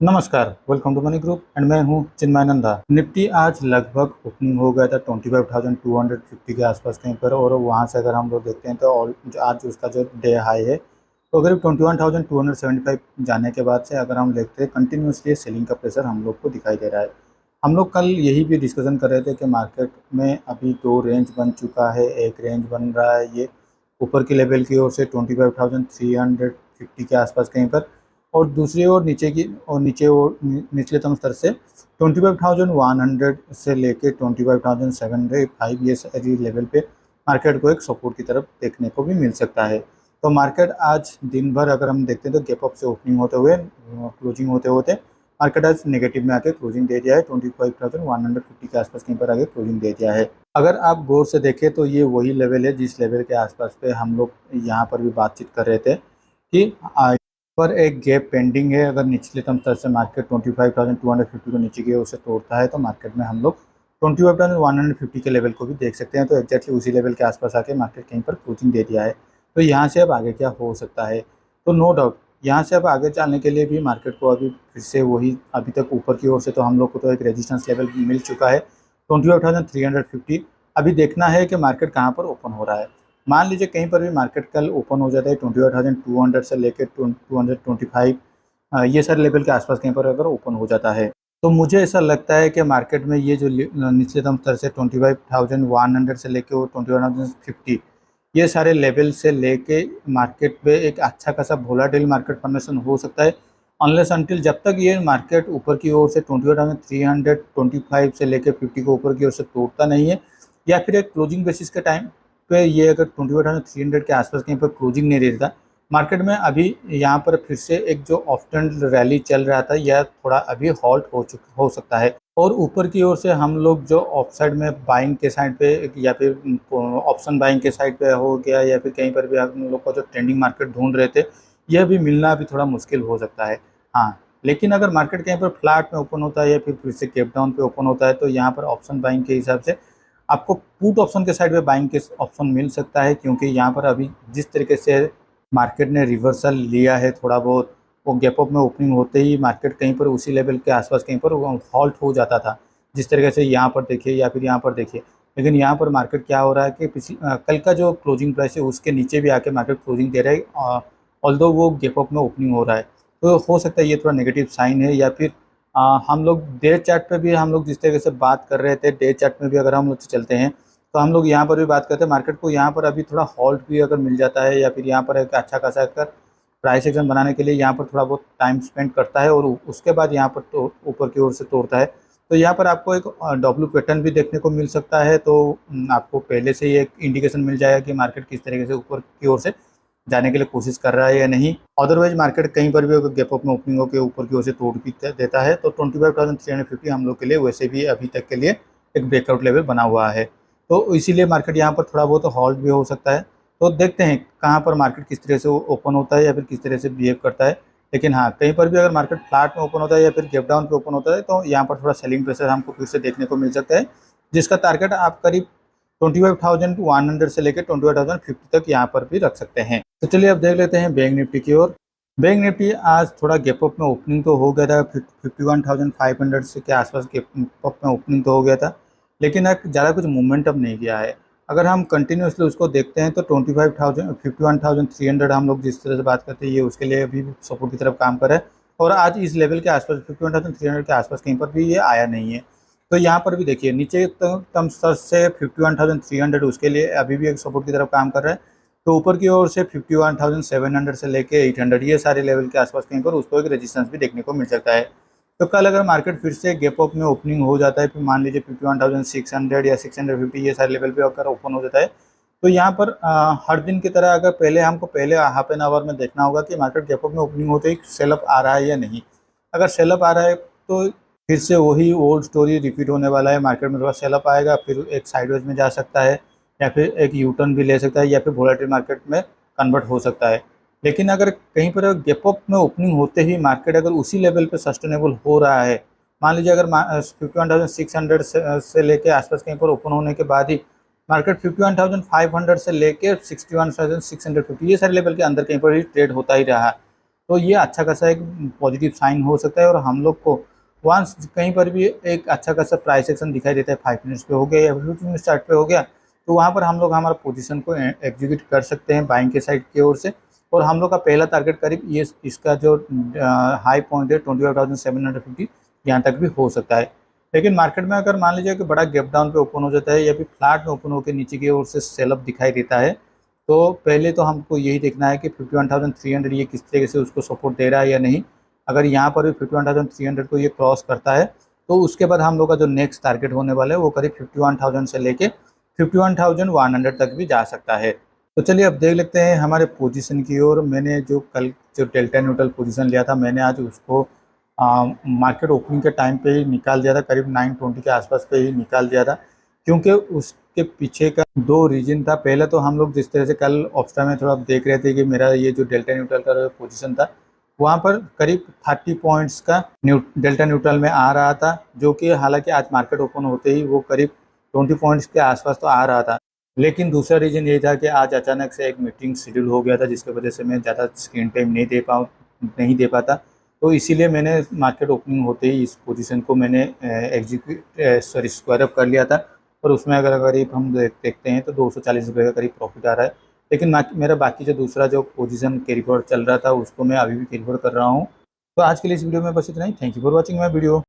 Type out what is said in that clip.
नमस्कार, welcome to money group and मैं हूं चिन्मय नंदा। निफ्टी आज लगभग ओपनिंग हो गया था 25,250 के आसपास कहीं पर, और वहां से अगर हम लोग देखते हैं तो आज उसका जो डे हाई है तो करीब 21,275 जाने के बाद से अगर हम देखते हैं कंटिन्यूसली सेलिंग का प्रेशर हम लोग को दिखाई दे रहा है। हम लोग कल यही भी डिस्कशन कर रहे थे कि मार्केट में अभी दो रेंज बन चुका है। एक रेंज बन रहा है ये ऊपर की लेवल की ओर से 25,350 के आसपास कहीं पर, और दूसरी ओर नीचे और निचलेतम स्तर से 25,100 से लेके 25,705 ये सारी लेवल पे मार्केट को एक सपोर्ट की तरफ देखने को भी मिल सकता है। तो मार्केट आज दिन भर अगर हम देखते हैं तो गैप अप से ओपनिंग होते हुए क्लोजिंग होते होते मार्केट आज नेगेटिव में आके क्लोजिंग दे दिया है। 25,150 के आसपास कहीं पर आगे क्लोजिंग दे दिया है। अगर आप गौर से देखें तो ये वही लेवल है जिस लेवल के आसपास पे हम लोग यहाँ पर भी बातचीत कर रहे थे कि पर एक गैप पेंडिंग है। अगर निचलेतम स्तर से मार्केट 25,250 को नीचे की ओर से तोड़ता है तो मार्केट में हम लोग 25,150 के लेवल को भी देख सकते हैं। तो एक्जैक्टली उसी लेवल के आसपास आके मार्केट कहीं पर कोचिंग दे दिया है। तो यहाँ से अब आगे क्या हो सकता है, तो नो डाउट यहाँ से अब आगे चलने के लिए भी मार्केट को अभी फिर से वही अभी तक ऊपर की ओर से तो हम लोग को तो एक रेजिस्टेंस लेवल मिल चुका है 28,350। अभी देखना है कि मार्केट कहाँ पर ओपन हो रहा है। मान लीजिए कहीं पर भी मार्केट कल ओपन हो जाता है 28,200 से लेकर 225 ये सारे लेवल के आसपास कहीं पर अगर ओपन हो जाता है तो मुझे ऐसा लगता है कि मार्केट में ये जो निचलेतम स्तर से 25,100 से लेकर वो 21,050 ये सारे लेवल से लेके मार्केट पे एक अच्छा खासा वोलाटाइल मार्केट फॉर्मेशन हो सकता है। अनलेस अनटिल जब तक ये मार्केट ऊपर की ओर से 28,325 से लेकर 50 को ऊपर की ओर से तोड़ता नहीं है, या फिर एक क्लोजिंग बेसिस के टाइम पे ये अगर 28,300 के आसपास कहीं पर क्लोजिंग नहीं देता, मार्केट में अभी यहाँ पर फिर से एक जो ऑफ्टर्न रैली चल रहा था यह थोड़ा अभी हॉल्ट हो सकता है। और ऊपर की ओर से हम लोग जो ऑफ साइड में बाइंग के साइड पे या फिर ऑप्शन बाइंग के साइड पे हो गया, या फिर कहीं पर भी हम लोग का जो ट्रेंडिंग मार्केट ढूंढ रहे थे यह भी मिलना भी थोड़ा मुश्किल हो सकता है। हाँ, लेकिन अगर मार्केट कहीं पर फ्लैट में ओपन होता है या फिर से गैप डाउन पे ओपन होता है तो यहाँ पर ऑप्शन बाइंग के हिसाब से आपको पुट ऑप्शन के साइड में बाइंग के ऑप्शन मिल सकता है, क्योंकि यहाँ पर अभी जिस तरीके से मार्केट ने रिवर्सल लिया है थोड़ा बहुत, वो गैप अप में ओपनिंग होते ही मार्केट कहीं पर उसी लेवल के आसपास कहीं पर हॉल्ट हो जाता था, जिस तरीके से यहाँ पर देखिए या फिर यहाँ पर देखिए। लेकिन यहाँ पर मार्केट क्या हो रहा है कि कल का जो क्लोजिंग प्राइस है उसके नीचे भी आके मार्केट क्लोजिंग दे रहा है, ऑल्दो वो गैप अप में ओपनिंग हो रहा है। तो हो सकता है ये थोड़ा नेगेटिव साइन है। या फिर हम लोग डे चार्ट पे भी हम लोग जिस तरीके से बात कर रहे थे, डे चार्ट में भी अगर हम लोग चलते हैं तो हम लोग यहाँ पर भी बात करते हैं मार्केट को यहाँ पर अभी थोड़ा हॉल्ट भी अगर मिल जाता है, या फिर यहाँ पर एक अच्छा खासा कर प्राइस एक्शन बनाने के लिए यहाँ पर थोड़ा बहुत टाइम स्पेंड करता है और उसके बाद यहाँ पर तो ऊपर की ओर से तोड़ता है, तो यहाँ पर आपको एक डब्ल्यू पैटर्न भी देखने को मिल सकता है। तो आपको पहले से ही एक इंडिकेशन मिल जाएगा कि मार्केट किस तरीके से ऊपर की ओर से जाने के लिए कोशिश कर रहा है या नहीं। अदरवाइज मार्केट कहीं पर भी अगर गैप अप में ओपनिंग होकर ऊपर की ओर से तोड़ भी देता है तो 25,350 हम लोग के लिए वैसे भी अभी तक के लिए एक ब्रेकआउट लेवल बना हुआ है। तो इसीलिए मार्केट यहाँ पर थोड़ा बहुत हॉल्ट भी हो सकता है। तो देखते हैं कहाँ पर मार्केट किस तरह से ओपन होता है या फिर किस तरह से बिहेव करता है। लेकिन हाँ, कहीं पर भी अगर मार्केट फ्लैट में ओपन होता है या फिर गैप डाउन पे ओपन होता है तो यहाँ पर थोड़ा सेलिंग प्रेशर हमको फिर से देखने को मिल सकता है, जिसका टारगेट आप करीब 25,100 से लेकर 25,050 तक यहाँ पर भी रख सकते हैं। तो चलिए अब देख लेते हैं बैंक निफ्टी की ओर। बैंक निफ्टी आज थोड़ा गैप अप में ओपनिंग तो हो गया था, 51,500 से के आसपास गैप अप में ओपनिंग तो हो गया था, लेकिन ज़्यादा कुछ मूवमेंट अब नहीं किया है। अगर हम कंटिन्यूसली उसको देखते हैं तो 51,300 हम लोग जिस तरह से बात करते हैं ये उसके लिए अभी सपोर्ट की तरफ काम कर रहा है, और आज इस लेवल के आसपास 51,300 के आसपास कहीं पर भी ये आया नहीं है। तो यहाँ पर भी देखिए नीचे कम स्तर से 51,300 उसके लिए अभी भी एक सपोर्ट की तरफ काम कर रहा है। तो ऊपर की ओर से 51,700 से लेके 800 ये सारे लेवल के आसपास कहीं पर उसको एक रेजिस्टेंस भी देखने को मिल सकता है। तो कल अगर मार्केट फिर से गैप अप में ओपनिंग हो जाता है, फिर मान लीजिए 51,600 या 650 ये सारे लेवल पे अगर ओपन हो जाता है तो यहाँ पर हर दिन की तरह अगर पहले हाफ एन आवर में देखना होगा कि मार्केट गैप अप में ओपनिंग होते ही सेल अप आ रहा है या नहीं। अगर सेल अप आ रहा है तो फिर से वही ओल्ड स्टोरी रिपीट होने वाला है। मार्केट में थोड़ा सेल अप आएगा, फिर एक साइडवेज में जा सकता है, या फिर एक यू टर्न भी ले सकता है, या फिर वोलेटाइल मार्केट में कन्वर्ट हो सकता है। लेकिन अगर कहीं पर गैप अप में ओपनिंग होते ही मार्केट अगर उसी लेवल पे सस्टेनेबल हो रहा है, मान लीजिए अगर 51,600 से लेके आसपास कहीं पर ओपन होने के बाद ही मार्केट 51,500 से लेके 61,650 ये सारे लेवल के अंदर कहीं पर ही ट्रेड होता ही रहा, तो ये अच्छा खासा एक पॉजिटिव साइन हो सकता है। और हम लोग को वंस कहीं पर भी एक अच्छा खासा प्राइस एक्शन दिखाई देता है, 5 मिनट्स पे हो गया या 15 मिनट चार्ट पे हो गया, तो वहाँ पर हम लोग हमारा पोजीशन को एग्जीक्यूट कर सकते हैं बाइंग के साइड की ओर से। और हम लोग का पहला टारगेट करीब ये इसका जो हाई पॉइंट है 25,750 यहाँ तक भी हो सकता है। लेकिन मार्केट में अगर मान लीजिए कि बड़ा गैप डाउन पे ओपन हो जाता है या फिर फ्लैट में ओपन होकर नीचे की ओर से सेल अप दिखाई देता है, तो पहले तो हमको यही देखना है कि 51,300 ये किस तरीके से उसको सपोर्ट दे रहा है या नहीं। अगर यहाँ पर भी 51,300 को ये क्रॉस करता है, तो उसके बाद हम लोग का जो नेक्स्ट टारगेट होने वाला है वो करीब 51,000 से लेके 51,100 तक भी जा सकता है। तो चलिए अब देख लेते हैं हमारे पोजीशन की ओर। मैंने जो कल जो डेल्टा न्यूट्रल पोजीशन लिया था, मैंने आज उसको मार्केट ओपनिंग के टाइम पे ही निकाल दिया था, करीब 920 के आसपास पे ही निकाल दिया था, क्योंकि उसके पीछे का दो रीजन था। पहले तो हम लोग जिस तरह से कल ऑप्शन में थोड़ा देख रहे थे कि मेरा ये जो डेल्टा न्यूट्रल का पोजीशन था, वहाँ पर करीब 30 पॉइंट्स का डेल्टा न्यूट्रल में आ रहा था, जो कि हालांकि आज मार्केट ओपन होते ही वो करीब 20 पॉइंट्स के आसपास तो आ रहा था। लेकिन दूसरा रीज़न ये था कि आज अचानक से एक मीटिंग शेड्यूल हो गया था, जिसकी वजह से मैं ज़्यादा स्क्रीन टाइम नहीं दे पाता। तो इसीलिए मैंने मार्केट ओपनिंग होते ही इस पोजीशन को मैंने स्क्वायर अप कर लिया था। और उसमें अगर करीब हम देखते हैं तो 240 रुपये का करीब प्रॉफिट आ रहा है। लेकिन मेरा बाकी जो दूसरा जो पोजीशन कैरी फॉरवर्ड चल रहा था, उसको मैं अभी भी कैरी फॉरवर्ड कर रहा हूँ। तो आज के लिए इस वीडियो में बस इतना ही। Thank you for watching my video.